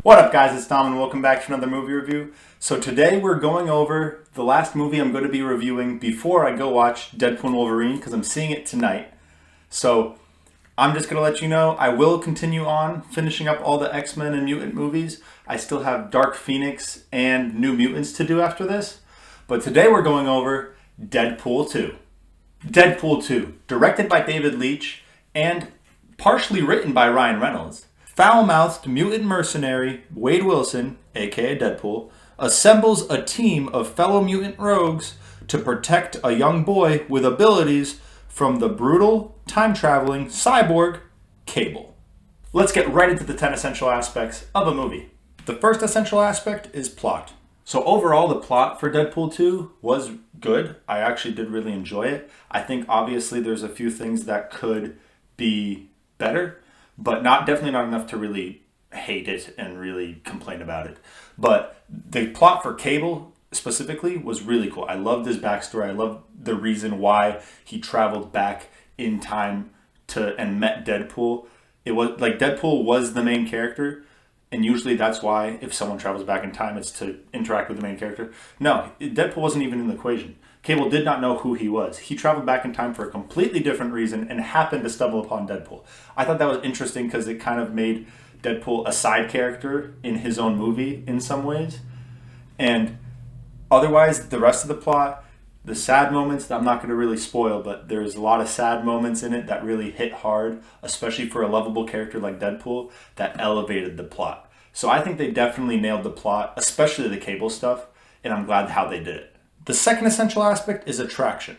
What up, guys? It's Dom and welcome back to another movie review. So today we're going over the last movie I'm going to be reviewing before I go watch Deadpool and Wolverine because I'm seeing it tonight. So I'm just going to let you know I will continue on finishing up all the X-Men and Mutant movies. I still have Dark Phoenix and New Mutants to do after this. But today we're going over Deadpool 2. Deadpool 2, directed by David Leitch and partially written by Ryan Reynolds. Foul-mouthed mutant mercenary Wade Wilson, aka Deadpool, assembles a team of fellow mutant rogues to protect a young boy with abilities from the brutal, time-traveling cyborg Cable. Let's get right into the 10 essential aspects of a movie. The first essential aspect is plot. So overall, the plot for Deadpool 2 was good. I actually did really enjoy it. I think obviously there's a few things that could be better, but definitely not enough to really hate it and really complain about it. But the plot for Cable specifically was really cool. I loved his backstory. I loved the reason why he traveled back in time and met Deadpool. It was like Deadpool was the main character, and usually that's why if someone travels back in time, it's to interact with the main character. No, Deadpool wasn't even in the equation. Cable did not know who he was. He traveled back in time for a completely different reason and happened to stumble upon Deadpool. I thought that was interesting because it kind of made Deadpool a side character in his own movie in some ways. And otherwise, the rest of the plot, the sad moments that I'm not going to really spoil, but there's a lot of sad moments in it that really hit hard, especially for a lovable character like Deadpool, that elevated the plot. So I think they definitely nailed the plot, especially the Cable stuff, and I'm glad how they did it. The second essential aspect is attraction.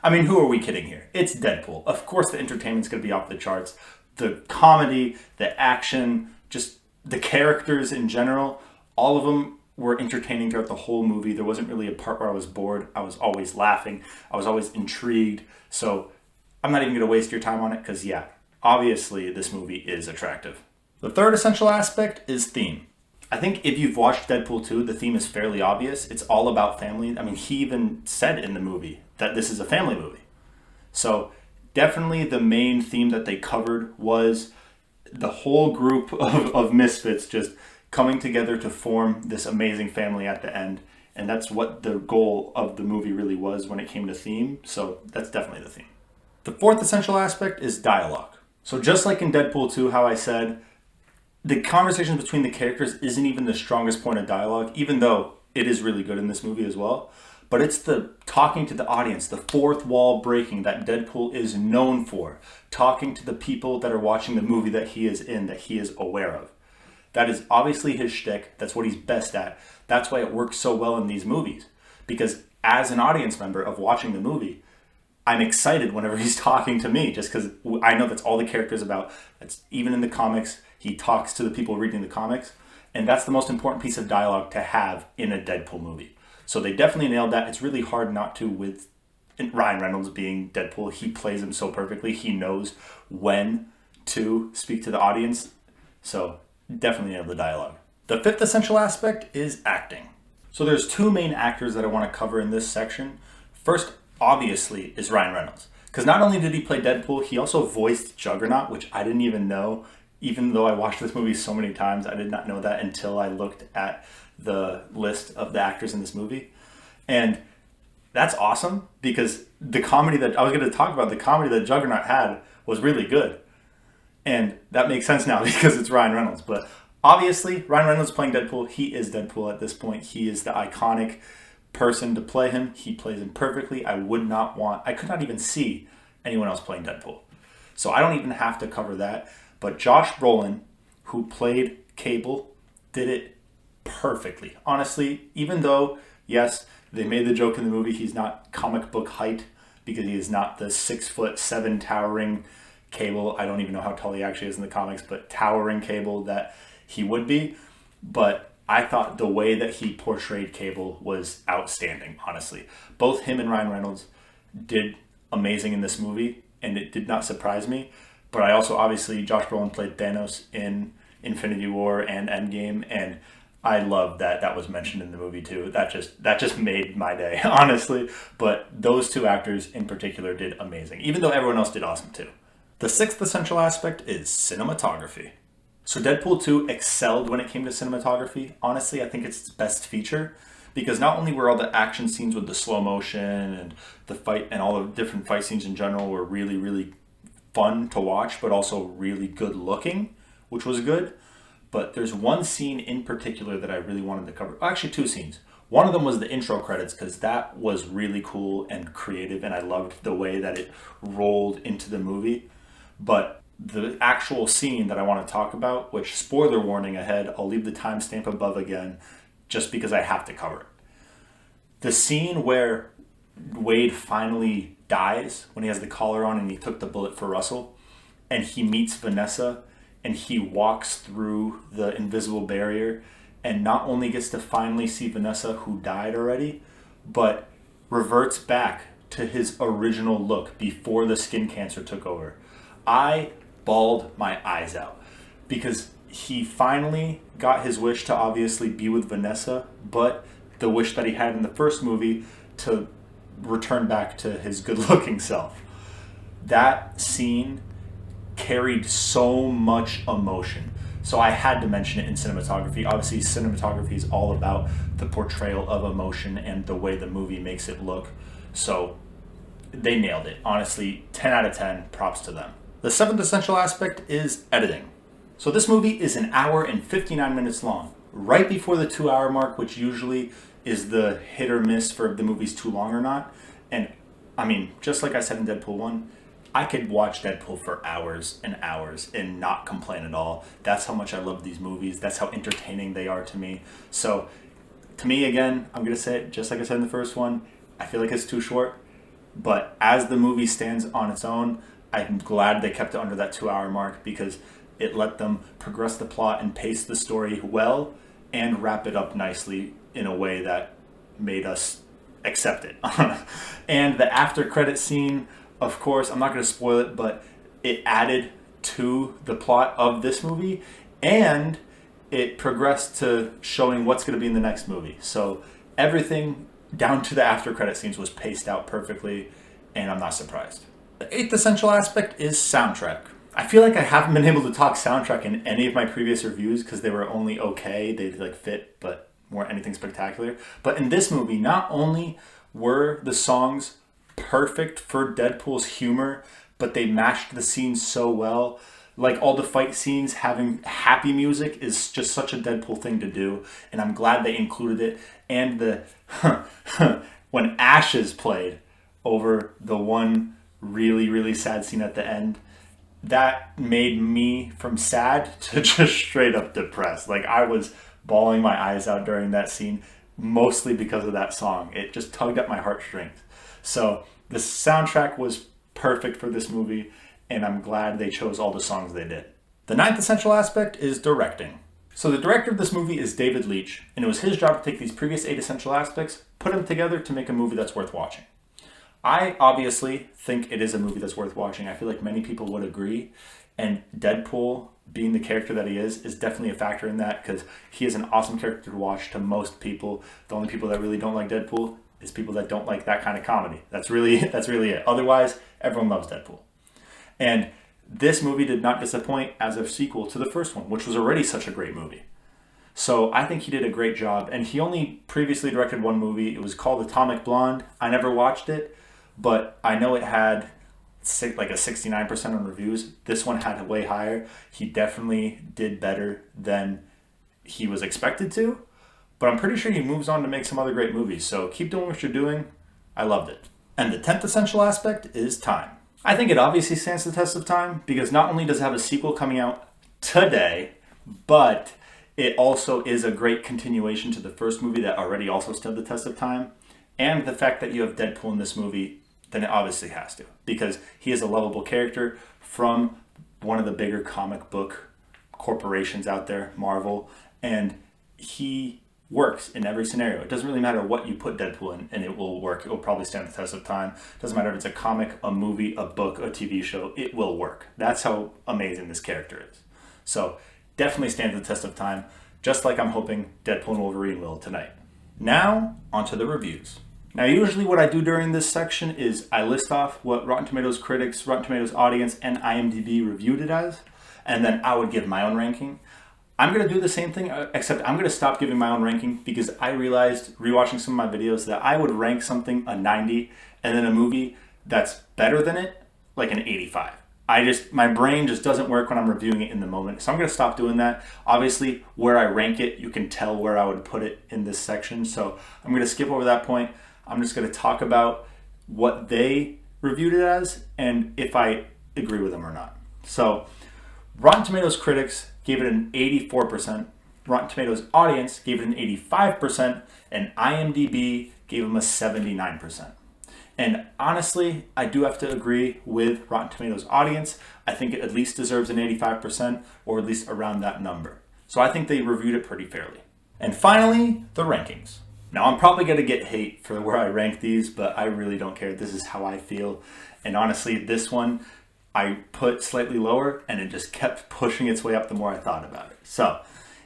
I mean, who are we kidding here? It's Deadpool. Of course the entertainment's going to be off the charts. The comedy, the action, just the characters in general, all of them were entertaining throughout the whole movie. There wasn't really a part where I was bored. I was always laughing. I was always intrigued. So I'm not even going to waste your time on it because, yeah, obviously this movie is attractive. The third essential aspect is theme. I think if you've watched Deadpool 2, the theme is fairly obvious. It's all about family. I mean, he even said in the movie that this is a family movie. So definitely the main theme that they covered was the whole group of misfits just coming together to form this amazing family at the end. And that's what the goal of the movie really was when it came to theme. So that's definitely the theme. The fourth essential aspect is dialogue. So just like in Deadpool 2, how I said, the conversation between the characters isn't even the strongest point of dialogue, even though it is really good in this movie as well. But it's the talking to the audience, the fourth wall breaking that Deadpool is known for. Talking to the people that are watching the movie that he is in, that he is aware of. That is obviously his shtick. That's what he's best at. That's why it works so well in these movies. Because as an audience member of watching the movie, I'm excited whenever he's talking to me, just because I know that's all the character's about. That's even in the comics. He talks to the people reading the comics, and that's the most important piece of dialogue to have in a Deadpool movie. So they definitely nailed that. It's really hard not to with Ryan Reynolds being Deadpool. He plays him so perfectly. He knows when to speak to the audience. So definitely nailed the dialogue. The fifth essential aspect is acting. So there's two main actors that I want to cover in this section. First, obviously, is Ryan Reynolds. Because not only did he play Deadpool, he also voiced Juggernaut, which I didn't even know. Even though I watched this movie so many times, I did not know that until I looked at the list of the actors in this movie. And that's awesome because the comedy that I was going to talk about, the comedy that Juggernaut had was really good. And that makes sense now because it's Ryan Reynolds. But obviously, Ryan Reynolds playing Deadpool, he is Deadpool at this point. He is the iconic person to play him. He plays him perfectly. I could not even see anyone else playing Deadpool. So I don't even have to cover that. But Josh Brolin, who played Cable, did it perfectly. Honestly, even though, yes, they made the joke in the movie, he's not comic book height because he is not the 6'7" towering Cable. I don't even know how tall he actually is in the comics, but towering Cable that he would be. But I thought the way that he portrayed Cable was outstanding, honestly. Both him and Ryan Reynolds did amazing in this movie, and it did not surprise me. But I also, obviously, Josh Brolin played Thanos in Infinity War and Endgame, and I love that that was mentioned in the movie too. That just made my day, honestly. But those two actors in particular did amazing, even though everyone else did awesome too. The sixth essential aspect is cinematography. So Deadpool 2 excelled when it came to cinematography. Honestly, I think it's its best feature because not only were all the action scenes with the slow motion and the fight and all the different fight scenes in general were really, really fun to watch, but also really good looking, which was good. But there's one scene in particular that I really wanted to cover. Actually, two scenes. One of them was the intro credits because that was really cool and creative, and I loved the way that it rolled into the movie. But the actual scene that I want to talk about, which, spoiler warning ahead, I'll leave the timestamp above again just because I have to cover it. The scene where Wade finally dies when he has the collar on and he took the bullet for Russell, and he meets Vanessa and he walks through the invisible barrier and not only gets to finally see Vanessa, who died already, but reverts back to his original look before the skin cancer took over. I bawled my eyes out because he finally got his wish to obviously be with Vanessa, but the wish that he had in the first movie to return back to his good-looking self. That scene carried so much emotion. So I had to mention it in cinematography. Obviously, cinematography is all about the portrayal of emotion and the way the movie makes it look. So they nailed it. Honestly, 10 out of 10, props to them. The seventh essential aspect is editing. So this movie is an hour and 59 minutes long, right before the 2-hour mark, which usually is the hit or miss for if the movie's too long or not. And I mean, just like I said in Deadpool 1, I could watch Deadpool for hours and hours and not complain at all. That's how much I love these movies. That's how entertaining they are to me. So to me, again, I'm going to say it just like I said in the first one, I feel like it's too short. But as the movie stands on its own, I'm glad they kept it under that 2-hour mark because it let them progress the plot and pace the story well and wrap it up nicely in a way that made us accept it. And the after credit scene, of course, I'm not going to spoil it, but it added to the plot of this movie and it progressed to showing what's going to be in the next movie. So everything down to the after credit scenes was paced out perfectly, and I'm not surprised. The eighth essential aspect is soundtrack. I feel like I haven't been able to talk soundtrack in any of my previous reviews because they were only okay. They fit, but weren't anything spectacular. But in this movie, not only were the songs perfect for Deadpool's humor, but they matched the scenes so well. Like all the fight scenes having happy music is just such a Deadpool thing to do, and I'm glad they included it. And the when Ashes played over the one really, really sad scene at the end, that made me from sad to just straight up depressed. Like I was bawling my eyes out during that scene, mostly because of that song. It just tugged at my heartstrings. So the soundtrack was perfect for this movie, and I'm glad they chose all the songs they did. The ninth essential aspect is directing. So the director of this movie is David Leitch, and it was his job to take these previous 8 essential aspects, put them together to make a movie that's worth watching. I obviously think it is a movie that's worth watching. I feel like many people would agree, and Deadpool, being the character that he is definitely a factor in that because he is an awesome character to watch to most people. The only people that really don't like Deadpool is people that don't like that kind of comedy. That's really it. Otherwise, everyone loves Deadpool. And this movie did not disappoint as a sequel to the first one, which was already such a great movie. So I think he did a great job. And he only previously directed one movie. It was called Atomic Blonde. I never watched it, but I know it had like a 69% on reviews. This one had it way higher. He definitely did better than he was expected to, but I'm pretty sure he moves on to make some other great movies. So keep doing what you're doing. I loved it. And the 10th essential aspect is time. I think it obviously stands the test of time because not only does it have a sequel coming out today, but it also is a great continuation to the first movie that already also stood the test of time. And the fact that you have Deadpool in this movie, then it obviously has to, because he is a lovable character from one of the bigger comic book corporations out there, Marvel, and he works in every scenario. It doesn't really matter what you put Deadpool in, and it will work. It will probably stand the test of time. It doesn't matter if it's a comic, a movie, a book, a TV show, it will work. That's how amazing this character is. So definitely stands the test of time, just like I'm hoping Deadpool and Wolverine will tonight. Now, onto the reviews. Now, usually what I do during this section is I list off what Rotten Tomatoes critics, Rotten Tomatoes audience, and IMDb reviewed it as, and then I would give my own ranking. I'm going to do the same thing, except I'm going to stop giving my own ranking because I realized, rewatching some of my videos, that I would rank something a 90 and then a movie that's better than it, like an 85. My brain just doesn't work when I'm reviewing it in the moment. So I'm going to stop doing that. Obviously, where I rank it, you can tell where I would put it in this section. So I'm going to skip over that point. I'm just going to talk about what they reviewed it as and if I agree with them or not. So Rotten Tomatoes critics gave it an 84%, Rotten Tomatoes audience gave it an 85%, and IMDb gave them a 79%. And honestly, I do have to agree with Rotten Tomatoes audience. I think it at least deserves an 85%, or at least around that number. So I think they reviewed it pretty fairly. And finally, the rankings. Now, I'm probably going to get hate for where I rank these, but I really don't care. This is how I feel. And honestly, this one I put slightly lower, and it just kept pushing its way up the more I thought about it. So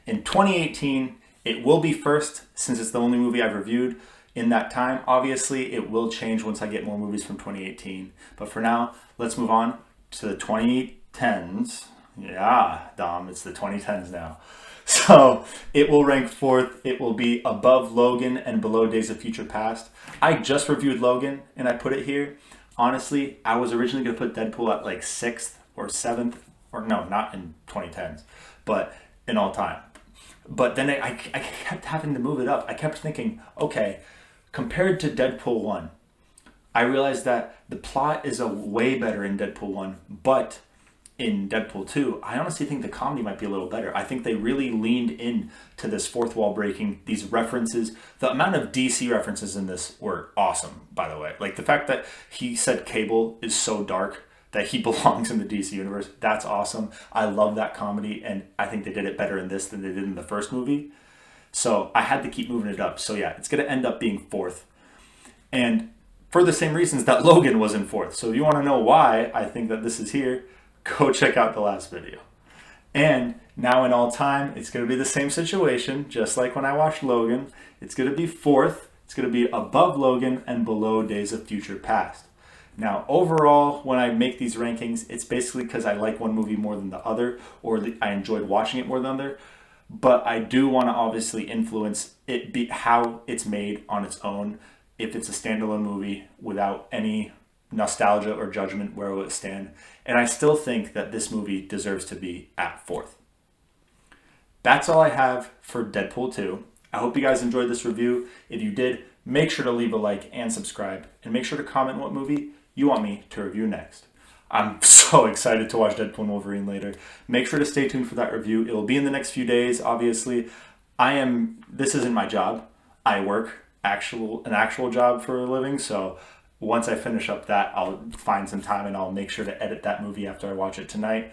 in 2018, it will be first, since it's the only movie I've reviewed in that time. Obviously, it will change once I get more movies from 2018. But for now, let's move on to the 2010s. Yeah, Dom, it's the 2010s now. So it will rank fourth. It will be above Logan and below Days of Future Past. I just reviewed Logan, and I put it here. Honestly, I was originally going to put Deadpool at like 6th or 7th, or no, not in 2010s, but in all time. But then I kept having to move it up. I kept thinking, okay, compared to Deadpool 1, I realized that the plot is a way better in Deadpool 1, but in Deadpool 2, I honestly think the comedy might be a little better. I think they really leaned in to this fourth wall breaking, these references. The amount of DC references in this were awesome, by the way. Like the fact that he said Cable is so dark that he belongs in the DC universe, that's awesome. I love that comedy, and I think they did it better in this than they did in the first movie. So I had to keep moving it up. So yeah, it's going to end up being fourth. And for the same reasons that Logan was in fourth. So if you want to know why I think that this is here, go check out the last video. And now in all time, it's going to be the same situation, just like when I watched Logan. It's going to be fourth. It's going to be above Logan and below Days of Future Past. Now, overall, when I make these rankings, it's basically because I like one movie more than the other, or I enjoyed watching it more than the other. But I do want to obviously influence it, how it's made on its own. If it's a standalone movie without any nostalgia or judgment, where will it stand? And I still think that this movie deserves to be at fourth. That's all I have for Deadpool 2. I hope you guys enjoyed this review. If you did, make sure to leave a like and subscribe, and make sure to comment what movie you want me to review next. I'm so excited to watch Deadpool and Wolverine later. Make sure to stay tuned for that review. It will be in the next few days, obviously. This isn't my job. I work an actual job for a living, so once I finish up that, I'll find some time and I'll make sure to edit that movie after I watch it tonight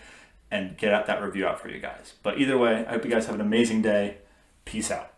and get that review out for you guys. But either way, I hope you guys have an amazing day. Peace out.